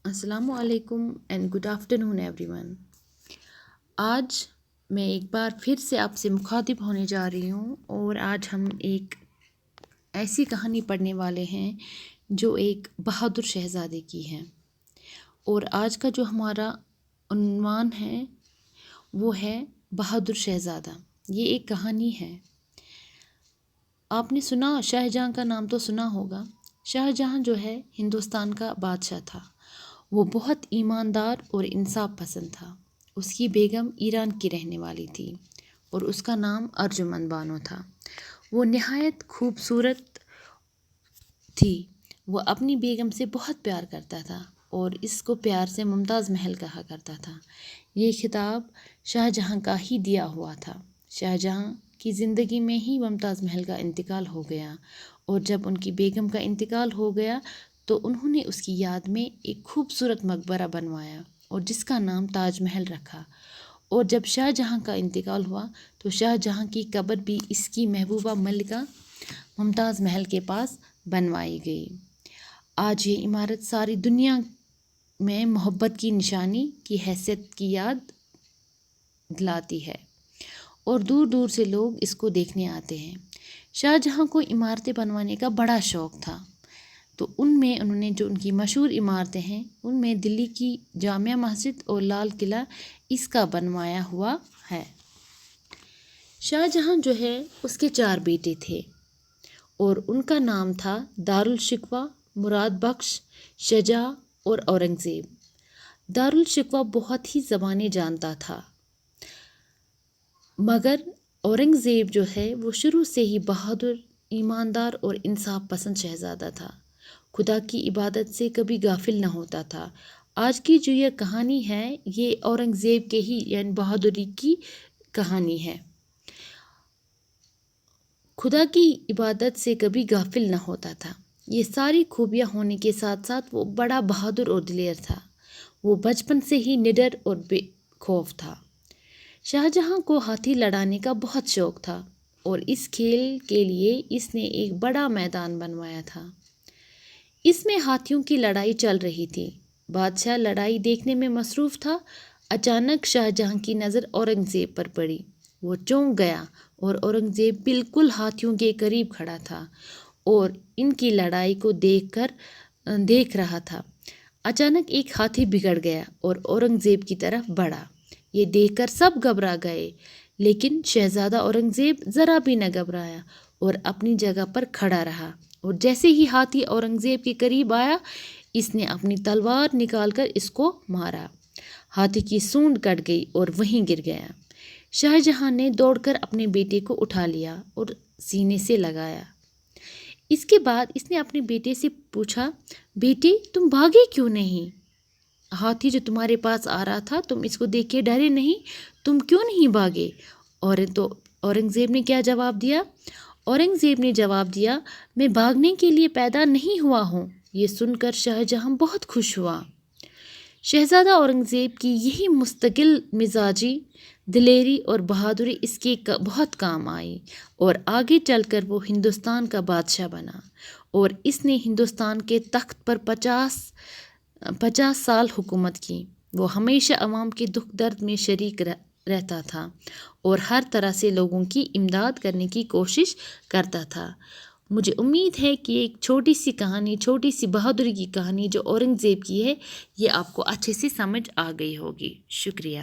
السلام علیکم and good afternoon every one. آج میں ایک بار پھر سے آپ سے مخاطب ہونے جا رہی ہوں اور آج ہم ایک ایسی کہانی پڑھنے والے ہیں جو ایک بہادر شہزادے کی ہے، اور آج کا جو ہمارا عنوان ہے وہ ہے بہادر شہزادہ۔ یہ ایک کہانی ہے۔ آپ نے سنا، شاہ جہاں کا نام تو سنا ہوگا۔ شاہ جہاں جو ہے ہندوستان کا بادشاہ تھا۔ وہ بہت ایماندار اور انصاف پسند تھا۔ اس کی بیگم ایران کی رہنے والی تھی اور اس کا نام ارجمند بانو تھا۔ وہ نہایت خوبصورت تھی۔ وہ اپنی بیگم سے بہت پیار کرتا تھا اور اس کو پیار سے ممتاز محل کہا کرتا تھا۔ یہ خطاب شاہ جہاں کا ہی دیا ہوا تھا۔ شاہ جہاں کی زندگی میں ہی ممتاز محل کا انتقال ہو گیا، اور جب ان کی بیگم کا انتقال ہو گیا تو انہوں نے اس کی یاد میں ایک خوبصورت مقبرہ بنوایا اور جس کا نام تاج محل رکھا۔ اور جب شاہ جہاں کا انتقال ہوا تو شاہ جہاں کی قبر بھی اس کی محبوبہ ملکہ ممتاز محل کے پاس بنوائی گئی۔ آج یہ عمارت ساری دنیا میں محبت کی نشانی کی حیثیت کی یاد دلاتی ہے اور دور دور سے لوگ اس کو دیکھنے آتے ہیں۔ شاہ جہاں کو عمارتیں بنوانے کا بڑا شوق تھا، تو انہوں نے جو ان کی مشہور عمارتیں ہیں ان میں دلی کی جامع مسجد اور لال قلعہ اس کا بنوایا ہوا ہے۔ شاہ جہاں جو ہے اس کے 4 بیٹے تھے اور ان کا نام تھا دارالشکوہ، مراد بخش، شجاع اور اورنگزیب۔ دارالشکوہ بہت ہی زبانیں جانتا تھا، مگر اورنگزیب جو ہے وہ شروع سے ہی بہادر، ایماندار اور انصاف پسند شہزادہ تھا۔ خدا کی عبادت سے کبھی غافل نہ ہوتا تھا۔ آج کی جو یہ کہانی ہے یہ اورنگزیب کے ہی یعنی بہادری کی کہانی ہے۔ خدا کی عبادت سے کبھی غافل نہ ہوتا تھا۔ یہ ساری خوبیاں ہونے کے ساتھ ساتھ وہ بڑا بہادر اور دلیر تھا۔ وہ بچپن سے ہی نڈر اور بے خوف تھا۔ شاہ جہاں کو ہاتھی لڑانے کا بہت شوق تھا اور اس کھیل کے لیے اس نے ایک بڑا میدان بنوایا تھا۔ اس میں ہاتھیوں کی لڑائی چل رہی تھی۔ بادشاہ لڑائی دیکھنے میں مصروف تھا۔ اچانک شاہ جہاں کی نظر اورنگزیب پر پڑی۔ وہ چونک گیا اور اورنگزیب بالکل ہاتھیوں کے قریب کھڑا تھا اور ان کی لڑائی کو دیکھ رہا تھا۔ اچانک ایک ہاتھی بگڑ گیا اور اورنگزیب کی طرف بڑھا۔ یہ دیکھ کر سب گھبرا گئے، لیکن شہزادہ اورنگزیب ذرا بھی نہ گھبرایا اور اپنی جگہ پر کھڑا رہا، اور جیسے ہی ہاتھی اورنگزیب کے قریب آیا اس نے اپنی تلوار نکال کر اس کو مارا۔ ہاتھی کی سونڈ کٹ گئی اور وہیں گر گیا۔ شاہ جہاں نے دوڑ کر اپنے بیٹے کو اٹھا لیا اور سینے سے لگایا۔ اس کے بعد اس نے اپنے بیٹے سے پوچھا، بیٹے تم بھاگے کیوں نہیں؟ ہاتھی جو تمہارے پاس آ رہا تھا تم اس کو دیکھ کے ڈرے نہیں، تم کیوں نہیں بھاگے؟ اور تو اورنگزیب نے کیا جواب دیا؟ اورنگزیب نے جواب دیا، میں بھاگنے کے لیے پیدا نہیں ہوا ہوں۔ یہ سن کر شاہ جہاں بہت خوش ہوا۔ شہزادہ اورنگزیب کی یہی مستقل مزاجی، دلیری اور بہادری اس کے بہت کام آئی اور آگے چل کر وہ ہندوستان کا بادشاہ بنا، اور اس نے ہندوستان کے تخت پر 50 سال حکومت کی۔ وہ ہمیشہ عوام کے دکھ درد میں شریک رہتا تھا اور ہر طرح سے لوگوں کی امداد کرنے کی کوشش کرتا تھا۔ مجھے امید ہے کہ ایک چھوٹی سی کہانی، چھوٹی سی بہادری کی کہانی جو اورنگزیب کی ہے، یہ آپ کو اچھے سے سمجھ آ گئی ہوگی۔ شکریہ۔